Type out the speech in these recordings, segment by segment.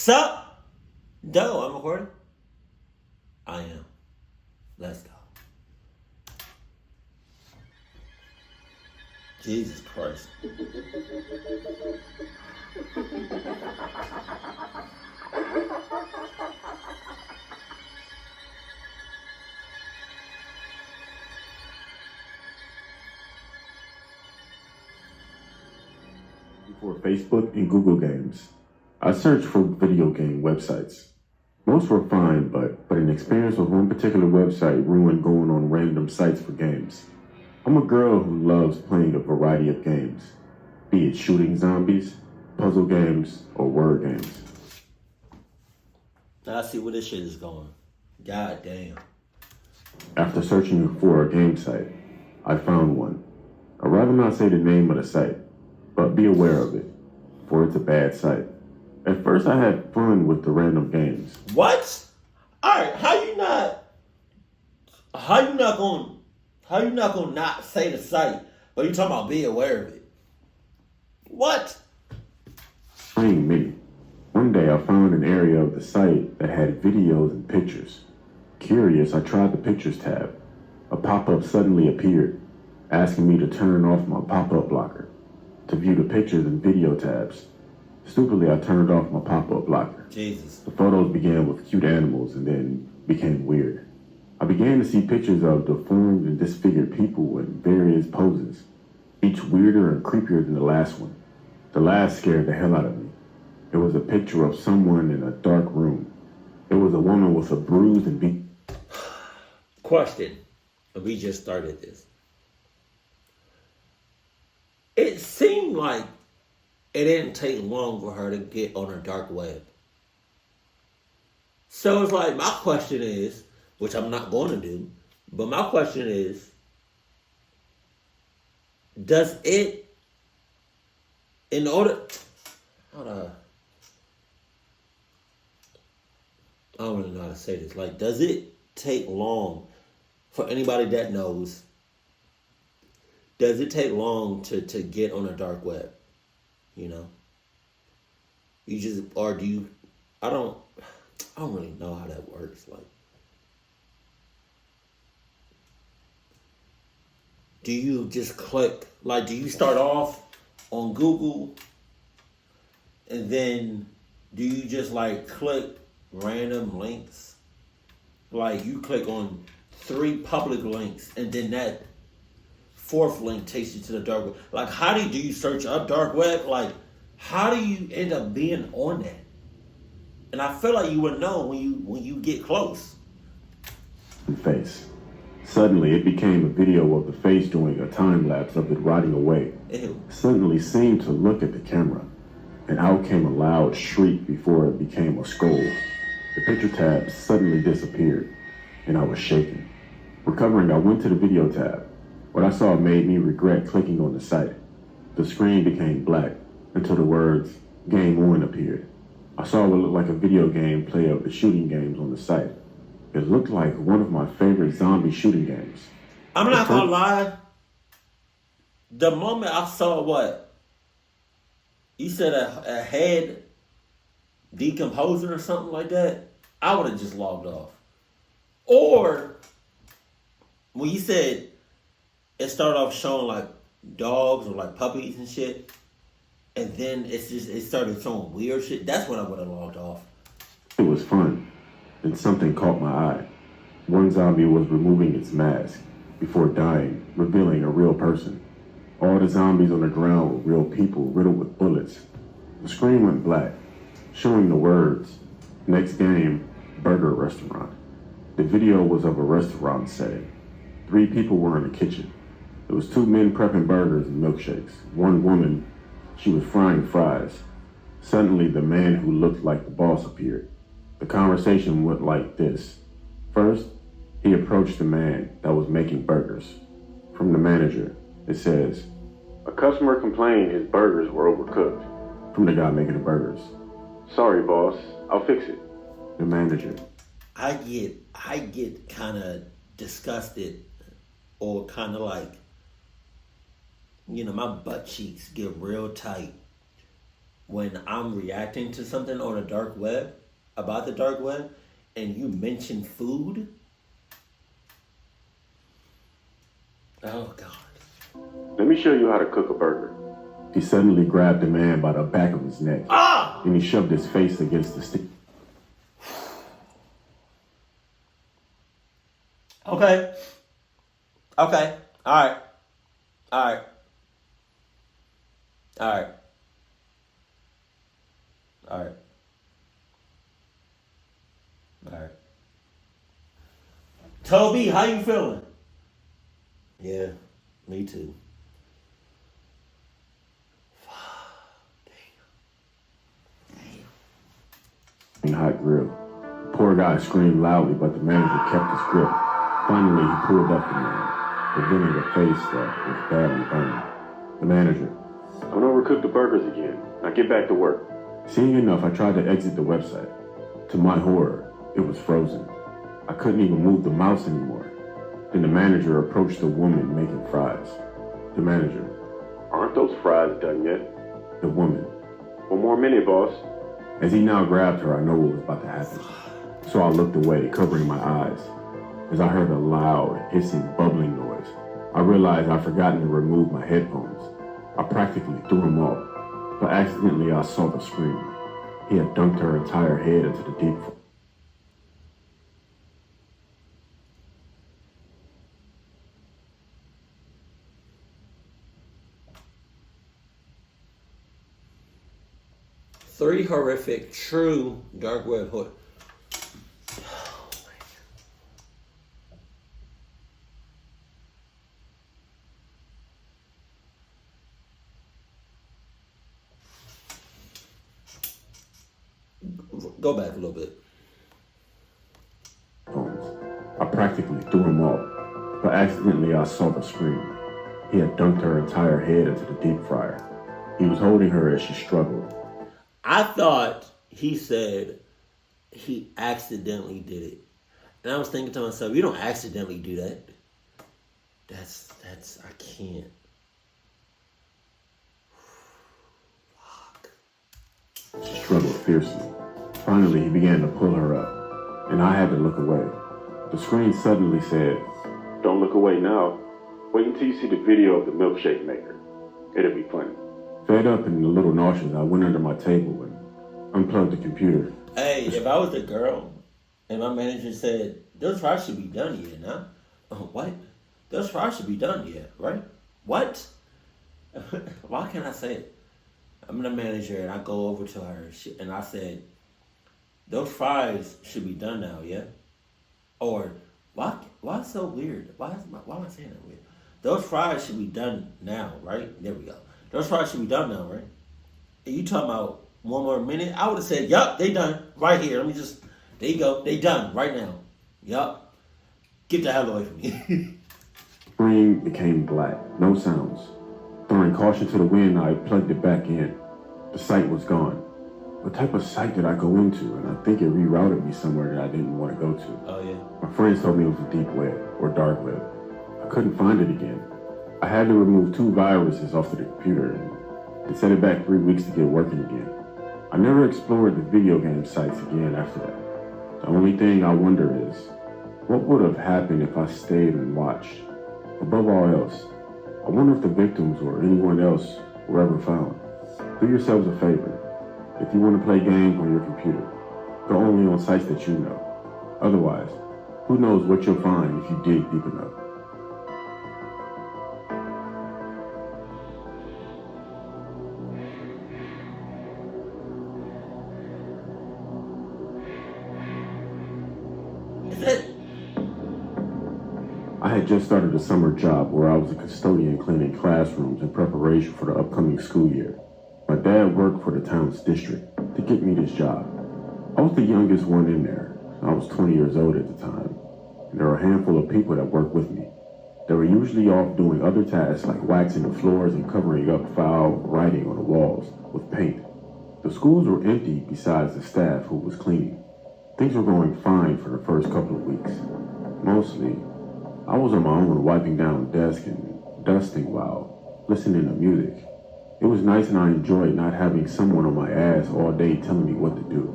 Sup? Doe, I'm recording. I am. Let's go. Jesus Christ. For Facebook and Google games, I searched for video game websites. Most were fine, but an experience with one particular website ruined going on random sites for games. I'm a girl who loves playing a variety of games, be it shooting zombies, puzzle games, or word games. Now I see where this shit is going. God damn. After searching for a game site, I found one. I'd rather not say the name of the site, but be aware of it, for it's a bad site. At first I had fun with the random games. What? Alright, how you not gonna not say the site, but you talking about be aware of it? What? Spring me. One day I found an area of the site that had videos and pictures. Curious, I tried the pictures tab. A pop-up suddenly appeared, asking me to turn off my pop-up blocker to view the pictures and video tabs. Stupidly, I turned off my pop-up blocker. Jesus. The photos began with cute animals and then became weird. I began to see pictures of deformed and disfigured people in various poses, each weirder and creepier than the last one. The last scared the hell out of me. It was a picture of someone in a dark room. It was a woman with a bruised and beat. Question. We just started this. It seemed like it didn't take long for her to get on her dark web. So it's like, my question is, which I'm not going to do, but my question is, does it, in order, hold on, I don't really know how to say this, like, does it take long for anybody that knows, does it take long to get on a dark web? You know? You just, or do you, I don't really know how that works. Like, do you just click, like, do you start off on Google and then do you just like click random links? Like, you click on 3 public links and then that 4th link takes you to the dark web. Like, how do you search up dark web? Like, how do you end up being on that? And I feel like you would know when you get close. Face. Suddenly, it became a video of the face doing a time lapse of it rotting away. Ew. Suddenly seemed to look at the camera, and out came a loud shriek before it became a scold. The picture tab suddenly disappeared, and I was shaking. Recovering, I went to the video tab. What I saw made me regret clicking on the site. The screen became black until the words "Game On" appeared. I saw what looked like a video game play of the shooting games on the site. It looked like one of my favorite zombie shooting games. I'm not gonna lie. The moment I saw what? You said a head decomposing or something like that, I would have just logged off. Or when you said it started off showing like dogs or like puppies and shit, and then it started showing weird shit, that's when I would have logged off. It was fun. Then something caught my eye. One zombie was removing its mask before dying, revealing a real person. All the zombies on the ground were real people riddled with bullets. The screen went black, showing the words, "Next game, burger restaurant." The video was of a restaurant setting. 3 people were in the kitchen. There was 2 men prepping burgers and milkshakes. One woman, she was frying fries. Suddenly, the man who looked like the boss appeared. The conversation went like this. First, he approached the man that was making burgers. From the manager, it says, "A customer complained his burgers were overcooked." From the guy making the burgers, "Sorry, boss, I'll fix it." The manager, I get kind of disgusted, or kind of like, my butt cheeks get real tight when I'm reacting to something on the dark web, about the dark web, and you mention food. Oh, God. Let me show you how to cook a burger. He suddenly grabbed the man by the back of his neck, and he shoved his face against the stick. Okay. Okay. All right. All right. All right. All right. All right. Toby, how you feeling? Yeah, me too. Hot grill. The poor guy screamed loudly, but the manager kept his grip. Finally, he pulled up the man, revealing a face that was badly burned. The manager. Don't overcook the burgers again. Now get back to work. Seeing enough, I tried to exit the website. To my horror, it was frozen. I couldn't even move the mouse anymore. Then the manager approached the woman making fries. The manager. Aren't those fries done yet? The woman. 1 more minute, boss. As he now grabbed her, I know what was about to happen. So I looked away, covering my eyes. As I heard a loud, hissing, bubbling noise, I realized I'd forgotten to remove my headphones. I practically threw them off, but accidentally I saw the screen. He had dunked her entire head into the deep. Three horrific, true dark web horror. Go back a little bit. I practically threw him off, but accidentally I saw the screen. He had dunked her entire head into the deep fryer. He was holding her as she struggled. I thought he said he accidentally did it. And I was thinking to myself, you don't accidentally do that. That's, I can't. Fuck. She struggled fiercely. Finally, he began to pull her up, and I had to look away. The screen suddenly said, "Don't look away now. Wait until you see the video of the milkshake maker. It'll be funny." Fed up and a little nauseous, I went under my table and unplugged the computer. Hey, if I was a girl and my manager said, those fries should be done yet, huh? What? Those fries should be done yet, right? What? Why can't I say it? I'm the manager and I go over to her and I said, those fries should be done now, yeah? Or, why so weird? Why am I saying that weird? Those fries should be done now, right? There we go. Those fries should be done now, right? And you talking about 1 more minute? I would have said, yup, they done. Right here. Let me just, there you go. They done right now. Yup. Get the hell away from me. Screen became black. No sounds. Throwing caution to the wind, I plugged it back in. The site was gone. What type of site did I go into? And I think it rerouted me somewhere that I didn't want to go to. Oh, yeah. My friends told me it was a deep web or dark web. I couldn't find it again. I had to remove 2 viruses off of the computer and set it back 3 weeks to get working again. I never explored the video game sites again after that. The only thing I wonder is, what would have happened if I stayed and watched? Above all else, I wonder if the victims or anyone else were ever found. Do yourselves a favor. If you want to play games on your computer, go only on sites that you know. Otherwise, who knows what you'll find if you dig deep enough. I had just started a summer job where I was a custodian cleaning classrooms in preparation for the upcoming school year. My dad worked for the town's district to get me this job. I was the youngest one in there. I was 20 years old at the time. And there were a handful of people that worked with me. They were usually off doing other tasks like waxing the floors and covering up foul writing on the walls with paint. The schools were empty besides the staff who was cleaning. Things were going fine for the first couple of weeks. Mostly, I was on my own wiping down desks and dusting while listening to music. It was nice and I enjoyed not having someone on my ass all day telling me what to do.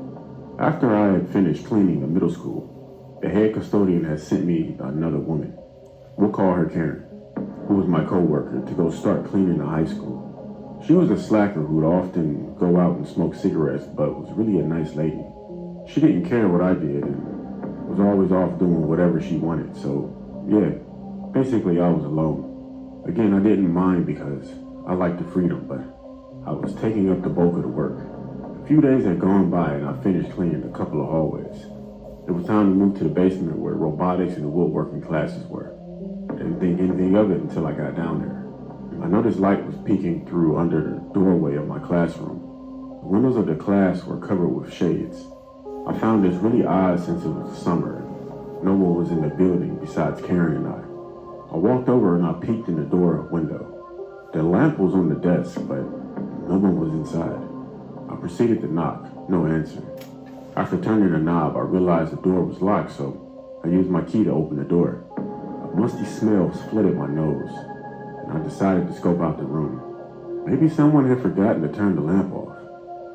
After I had finished cleaning the middle school, the head custodian had sent me another woman. We'll call her Karen, who was my co-worker, to go start cleaning the high school. She was a slacker who'd often go out and smoke cigarettes, but was really a nice lady. She didn't care what I did and was always off doing whatever she wanted, so yeah, basically I was alone. Again, I didn't mind because I liked the freedom, but I was taking up the bulk of the work. A few days had gone by and I finished cleaning a couple of hallways. It was time to move to the basement where robotics and the woodworking classes were. I didn't think anything of it until I got down there. I noticed light was peeking through under the doorway of my classroom. The windows of the class were covered with shades. I found this really odd since it was summer and no one was in the building besides Karen and I. I walked over and I peeked in the door window. The lamp was on the desk, but no one was inside. I proceeded to knock, no answer. After turning the knob, I realized the door was locked, so I used my key to open the door. A musty smell flooded my nose, and I decided to scope out the room. Maybe someone had forgotten to turn the lamp off.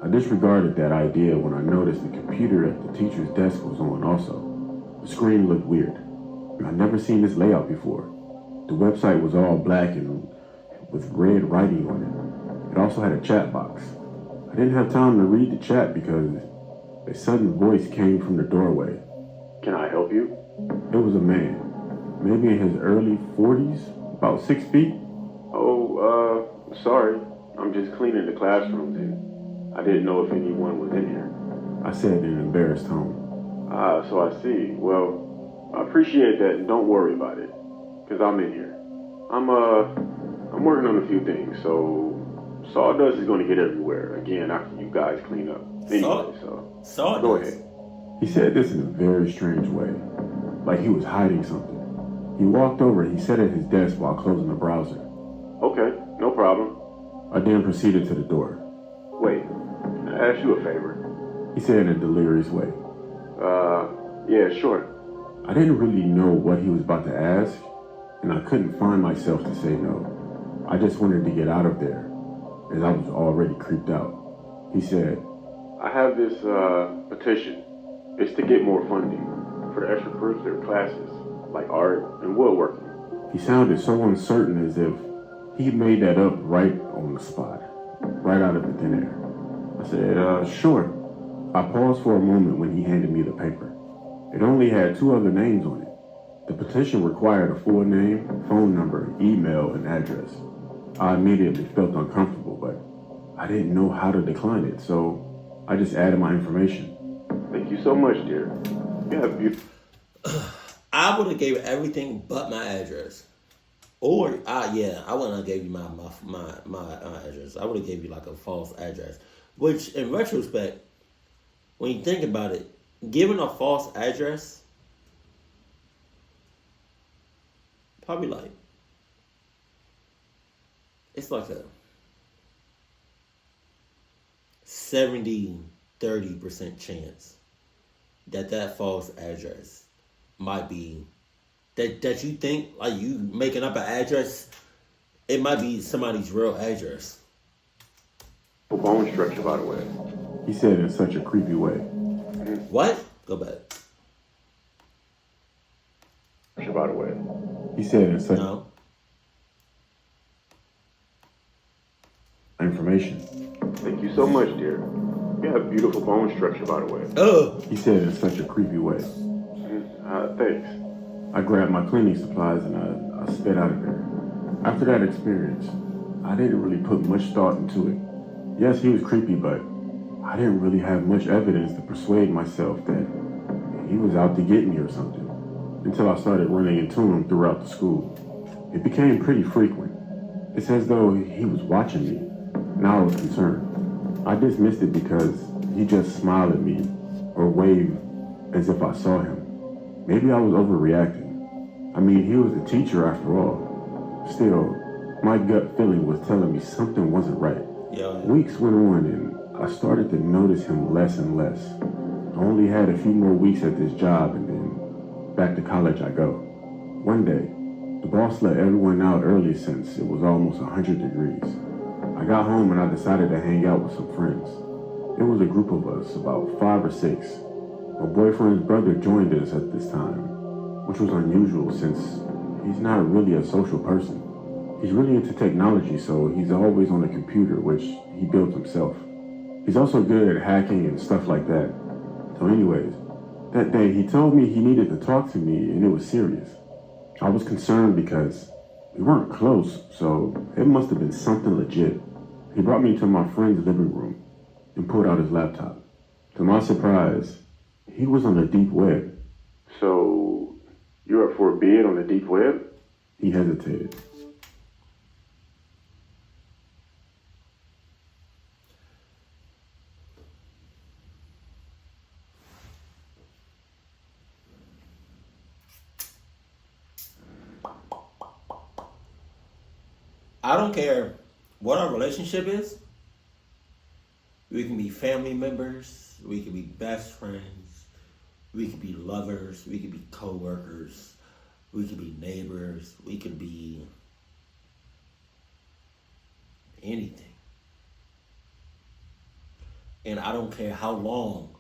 I disregarded that idea when I noticed the computer at the teacher's desk was on also. The screen looked weird. I'd never seen this layout before. The website was all black and with red writing on it. It also had a chat box. I didn't have time to read the chat because a sudden voice came from the doorway. "Can I help you?" It was a man, maybe in his early 40s, about 6 feet. Sorry. I'm just cleaning the classrooms and I didn't know if anyone was in here," I said in an embarrassed tone. So I see. Well, I appreciate that and don't worry about it, because I'm in here. I'm working on a few things, so sawdust is going to get everywhere again after you guys clean up. Anyway, so go ahead. He said this in a very strange way, like he was hiding something. He walked over and he sat at his desk while closing the browser. "Okay, no problem." I then proceeded to the door. "Wait, can I ask you a favor?" he said in a delirious way. Yeah, sure." I didn't really know what he was about to ask, and I couldn't find myself to say no. I just wanted to get out of there, as I was already creeped out. He said, "I have this petition. It's to get more funding for the extracurricular classes, like art and woodworking." He sounded so uncertain, as if he made that up right on the spot, right out of the thin air. I said, sure. I paused for a moment when he handed me the paper. It only had 2 other names on it. The petition required a full name, phone number, email, and address. I immediately felt uncomfortable, but I didn't know how to decline it, so I just added my information. "Thank you so much, dear. You have beautiful..." I would have gave everything but my address. Or, I wouldn't have gave you my address. I would have gave you like a false address. Which, in retrospect, when you think about it, giving a false address, probably like, it's like a 70-30% chance that false address might be, that you think, like you making up an address, it might be somebody's real address. "Bone structure, by the way," he said in such a creepy way. What? Go back. By the way, he said in such information. "Thank you so much, dear. You have beautiful bone structure, by the way." He said in such a creepy way. Thanks. I grabbed my cleaning supplies and I sped out of there. After that experience, I didn't really put much thought into it. Yes, he was creepy, but I didn't really have much evidence to persuade myself that he was out to get me or something, until I started running into him throughout the school. It became pretty frequent. It's as though he was watching me. Now I was concerned. I dismissed it because he just smiled at me or waved as if I saw him. Maybe I was overreacting. I mean, he was a teacher after all. Still, my gut feeling was telling me something wasn't right. Weeks went on and I started to notice him less and less. I only had a few more weeks at this job and then back to college I go. One day, the boss let everyone out early since it was almost 100 degrees. I got home and I decided to hang out with some friends. It was a group of us, about 5 or 6. My boyfriend's brother joined us at this time, which was unusual since he's not really a social person. He's really into technology, so he's always on the computer, which he built himself. He's also good at hacking and stuff like that. So anyways, that day he told me he needed to talk to me and it was serious. I was concerned because we weren't close, so it must have been something legit. He brought me to my friend's living room and pulled out his laptop. To my surprise, he was on the deep web. So, you're up for a bid on the deep web? He hesitated. I don't care what our relationship is. We can be family members. We can be best friends. We can be lovers. We can be co-workers. We can be neighbors. We can be anything. And I don't care how long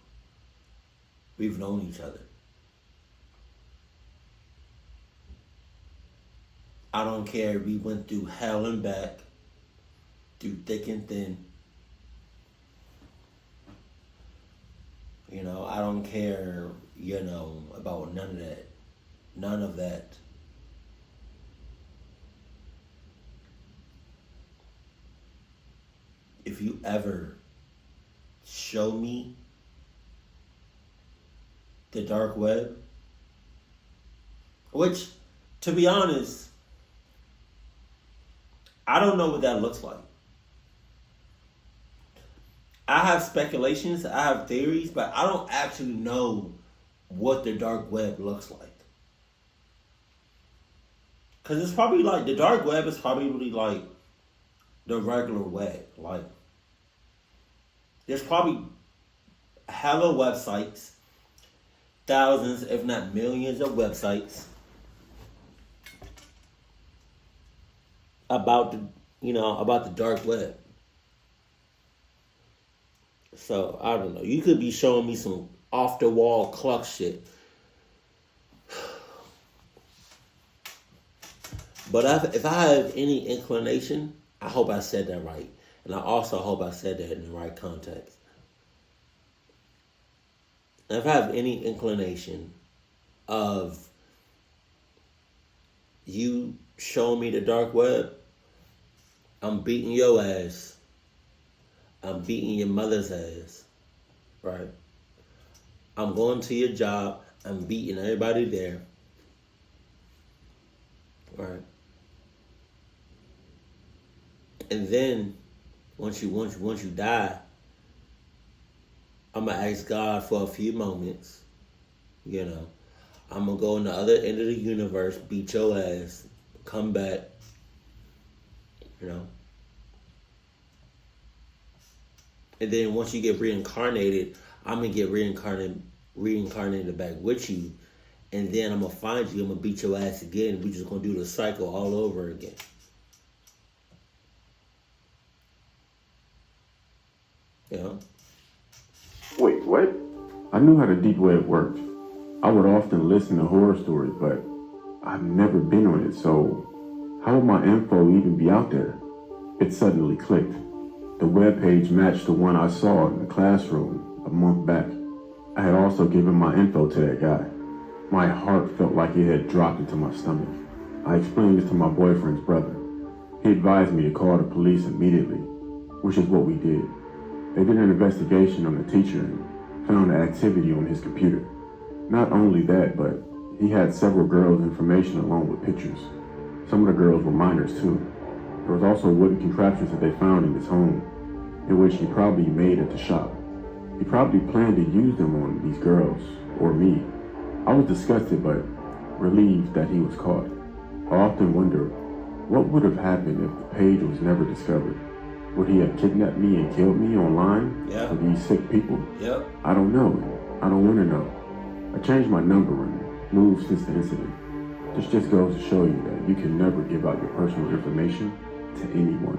we've known each other. I don't care if we went through hell and back, through thick and thin. You know, I don't care, about none of that. None of that. If you ever show me the dark web, which, to be honest, I don't know what that looks like. I have speculations, I have theories, but I don't actually know what the dark web looks like. Because it's probably like, the dark web is probably like the regular web. Like, there's probably hella websites, thousands, if not millions of websites about the dark web. So I don't know. You could be showing me some off the wall cluck shit, but if I have any inclination, I hope I said that right, and I also hope I said that in the right context. And if I have any inclination of you showing me the dark web, I'm beating your ass. I'm beating your mother's ass. Right? I'm going to your job. I'm beating everybody there. Right? And then once you die, I'm gonna ask God for a few moments. I'm gonna go on the other end of the universe, beat your ass, come back. And then once you get reincarnated, I'm gonna get reincarnated back with you, and then I'm gonna find you. I'm gonna beat your ass again. And we just gonna do the cycle all over again. Wait, what? I knew how the deep web worked. I would often listen to horror stories, but I've never been on it, so how would my info even be out there? It suddenly clicked. The webpage matched the one I saw in the classroom a month back. I had also given my info to that guy. My heart felt like it had dropped into my stomach. I explained this to my boyfriend's brother. He advised me to call the police immediately, which is what we did. They did an investigation on the teacher and found activity on his computer. Not only that, but he had several girls' information along with pictures. Some of the girls were minors too. There was also wooden contraptions that they found in his home, in which he probably made at the shop. He probably planned to use them on these girls, or me. I was disgusted, but relieved that he was caught. I often wonder, what would have happened if the page was never discovered? Would he have kidnapped me and killed me online for these sick people? Yep. I don't know. I don't want to know. I changed my number and moved since the incident. This just goes to show you that you can never give out your personal information to anyone.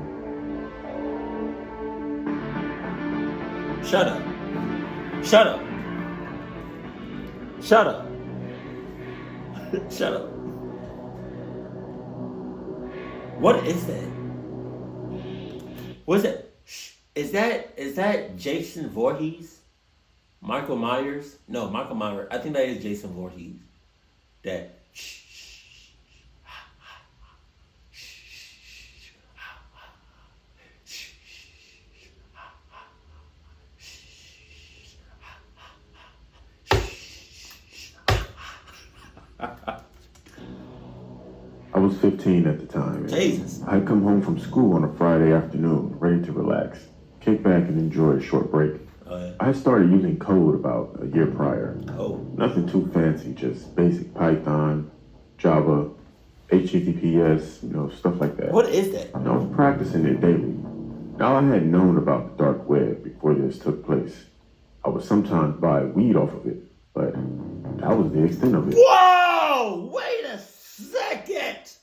Shut up. Shut up. Shut up. Shut up. What is that? What's that? Is that Jason Voorhees? Michael Myers? No, Michael Myers. I think that is Jason Voorhees. That. I was 15 at the time. Jesus. I had come home from school on a Friday afternoon, ready to relax, kick back and enjoy a short break. Oh, yeah. I had started using code about a year prior. Oh. Nothing too fancy, just basic Python, Java, HTTPS, stuff like that. What is that? I was practicing it daily. Now I had known about the dark web before this took place. I would sometimes buy weed off of it, but that was the extent of it. Whoa! Wait a second!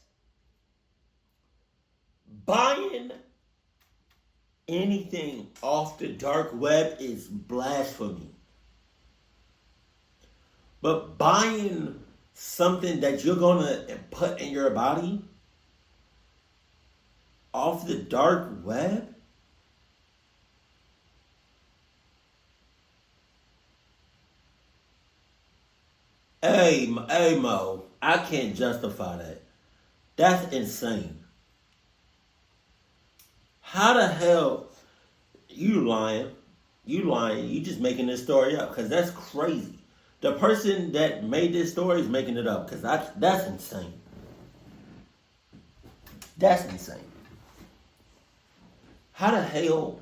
Buying anything off the dark web is blasphemy. But buying something that you're gonna put in your body off the dark web? Hey Mo, I can't justify that. That's insane. How the hell you lying? You just making this story up because that's crazy. The person that made this story is making it up because that's insane. That's insane. How the hell?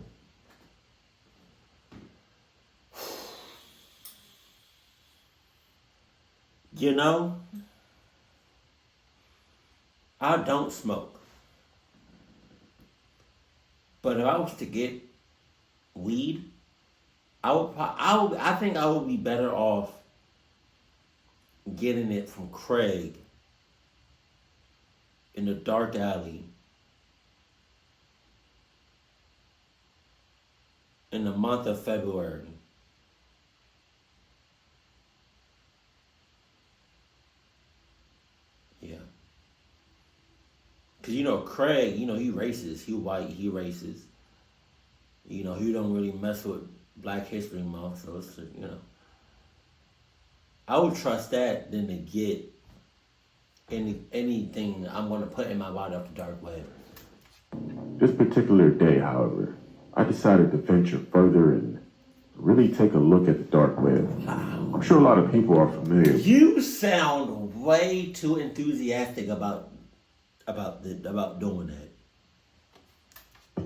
I don't smoke. But if I was to get weed, I think I would be better off getting it from Craig in the dark alley in the month of February. Yeah. Because, Craig, he racist. He white, he racist. He don't really mess with Black History Month. So, it's, I would trust that than to get anything I'm going to put in my body off the dark web. This particular day, however, I decided to venture further and really take a look at the dark web. I'm sure a lot of people are familiar. You sound way too enthusiastic about doing that.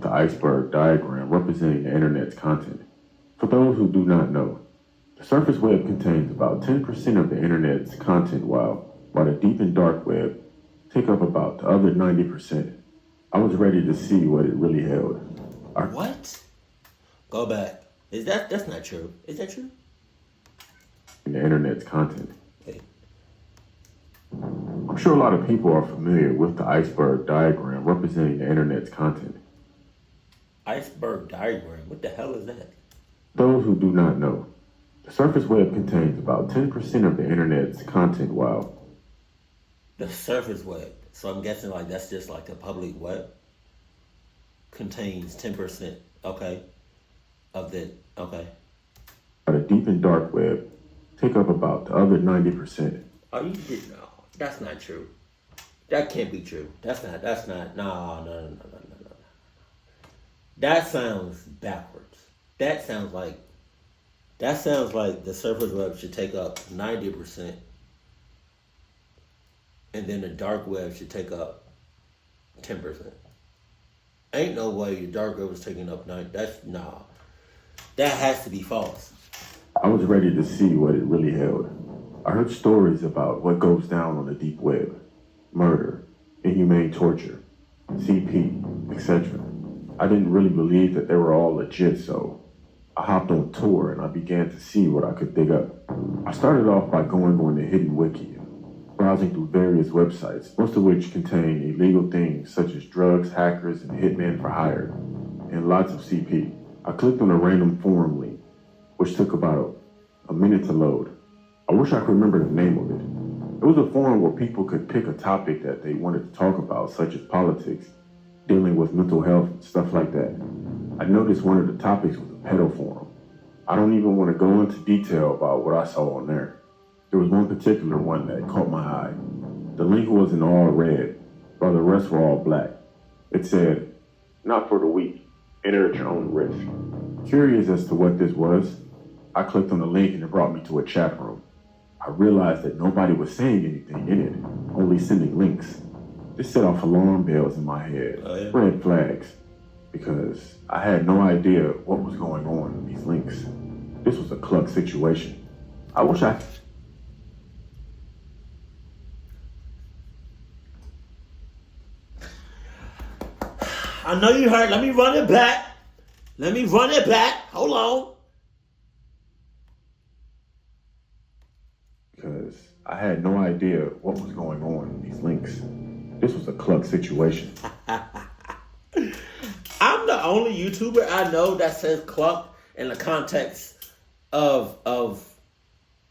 The iceberg diagram representing the internet's content. For those who do not know, the surface web contains about 10% of the internet's content, while the deep and dark web take up about the other 90%. I was ready to see what it really held. What? Go back. That's not true. Is that true? The internet's content. Hey. I'm sure a lot of people are familiar with the iceberg diagram representing the internet's content. Iceberg diagram? What the hell is that? Those who do not know, the surface web contains about 10% of the internet's content, while the surface web. So I'm guessing that's just like the public web contains 10%. Okay. Of the the deep and dark web take up about the other 90%. Oh, you didn't know. That's not true. That can't be true. That's not. No. That sounds backwards. That sounds like the surface web should take up 90%, and then the dark web should take up 10%. Ain't no way the dark web was taking up 90%. That has to be false. I was ready to see what it really held. I heard stories about what goes down on the deep web. Murder, inhumane torture, CP, etc. I didn't really believe that they were all legit, so I hopped on tour and I began to see what I could dig up. I started off by going on the hidden wiki, browsing through various websites, most of which contain illegal things such as drugs, hackers, and hitmen for hire, and lots of CP. I clicked on a random forum link, which took about a minute to load. I wish I could remember the name of it. It was a forum where people could pick a topic that they wanted to talk about, such as politics, dealing with mental health, stuff like that. I noticed one of the topics was a pedo forum. I don't even want to go into detail about what I saw on there. There was one particular one that caught my eye. The link was in all red, while the rest were all black. It said, "Not for the weak, enter at your own risk." Curious as to what this was, I clicked on the link and it brought me to a chat room. I realized that nobody was saying anything in it, only sending links. This set off alarm bells in my head, red flags, because I had no idea what was going on in these links. This was a cluck situation. I wish I... I know you heard. Let me run it back. Hold on. Because I had no idea what was going on in these links. This was a cluck situation. I'm the only YouTuber I know that says cluck in the context of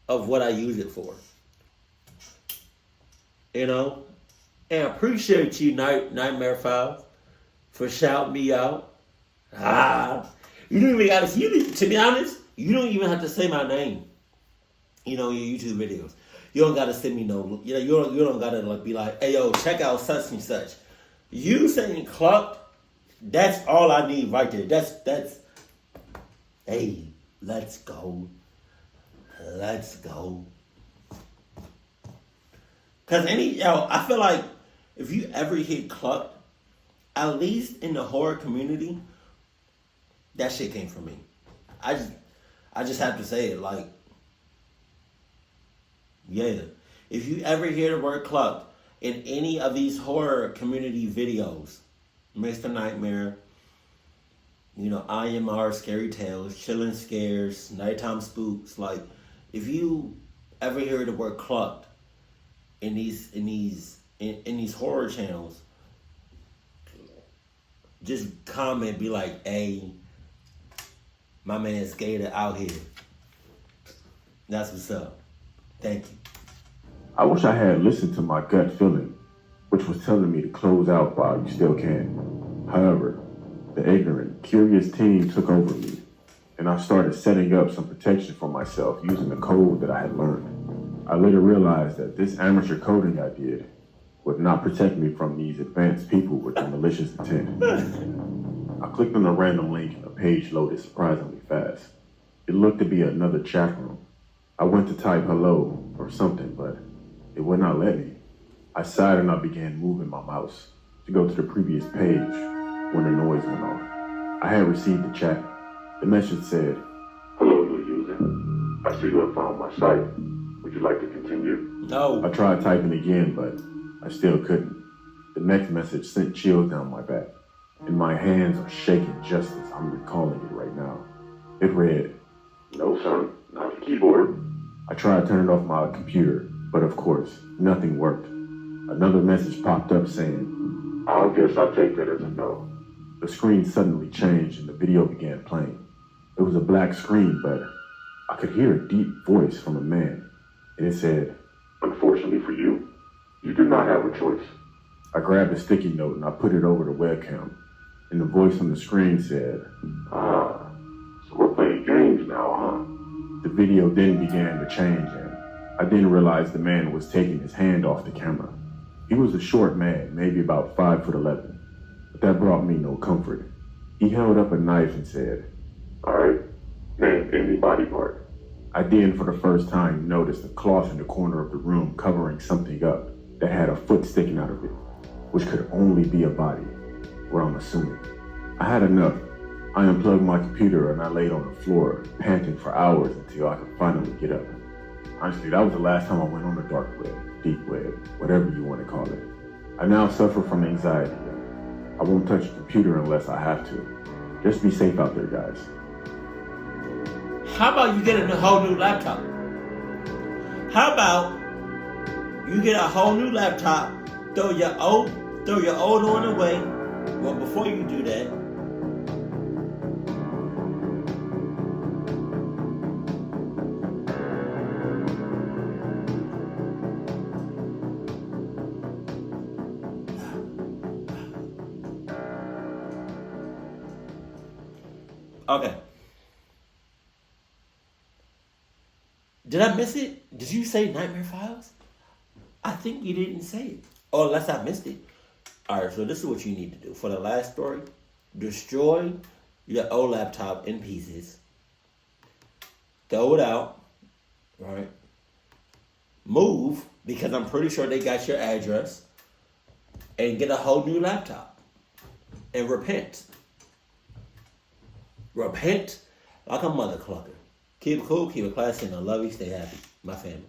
what I use it for. You know? And I appreciate you, Nightmare Files, for shouting me out. You don't even gotta, to be honest, you don't even have to say my name. You know, in your YouTube videos. You don't gotta send me no, you don't gotta like be like, hey yo, check out such and such. You saying cluck, that's all I need right there. That's hey, let's go. Cause I feel like if you ever hit cluck, at least in the horror community, that shit came from me. I just have to say it, like, yeah. If you ever hear the word cluck in any of these horror community videos, Mr. Nightmare, you know, IMR, Scary Tales, Chillin' Scares, Nighttime Spooks, like, if you ever hear the word clucked in these horror channels, just comment, be like, hey, my man's Gattor out here. That's what's up. Thank you. I wish I had listened to my gut feeling, which was telling me to close out while you still can. However, the ignorant, curious teen took over me, and I started setting up some protection for myself using the code that I had learned. I later realized that this amateur coding I did would not protect me from these advanced people with a malicious intent. I clicked on a random link and the page loaded surprisingly fast. It looked to be another chat room. I went to type hello or something, but it would not let me. I sighed and I began moving my mouse to go to the previous page when the noise went off. I had received the chat. The message said, "Hello, new user. I see you have found my site. Would you like to continue?" No. I tried typing again, but I still couldn't. The next message sent chills down my back, and my hands are shaking just as I'm recalling it right now. It read, "No, son, not the keyboard." I tried turning off my computer, but of course, nothing worked. Another message popped up saying, "I guess I'll take that as a no." The screen suddenly changed and the video began playing. It was a black screen, but I could hear a deep voice from a man, and it said, "Unfortunately for you, you do not have a choice." I grabbed a sticky note and I put it over the webcam, and the voice on the screen said, "So we're playing games now, huh?" The video then began to change, and I didn't realize the man was taking his hand off the camera. He was a short man, maybe about 5'11", but that brought me no comfort. He held up a knife and said, "All right, name any body part." I then, for the first time, noticed a cloth in the corner of the room covering something up that had a foot sticking out of it, which could only be a body, or I'm assuming. I had enough. I unplugged my computer and I laid on the floor, panting for hours until I could finally get up. Honestly, that was the last time I went on the dark web, deep web, whatever you want to call it. I now suffer from anxiety. I won't touch a computer unless I have to. Just be safe out there, guys. How about you get a whole new laptop? How about you get a whole new laptop, throw your old one away. Well, before you do that, Okay. Did I miss it? Did you say Nightmare Files? I think you didn't say it. Oh, unless I missed it. Alright, so this is what you need to do. For the last story, destroy your old laptop in pieces. Throw it out. Right? Move, because I'm pretty sure they got your address. And get a whole new laptop. And repent. Repent like a mother clucker. Keep it cool, keep it classy, and I love you. Stay happy. My family.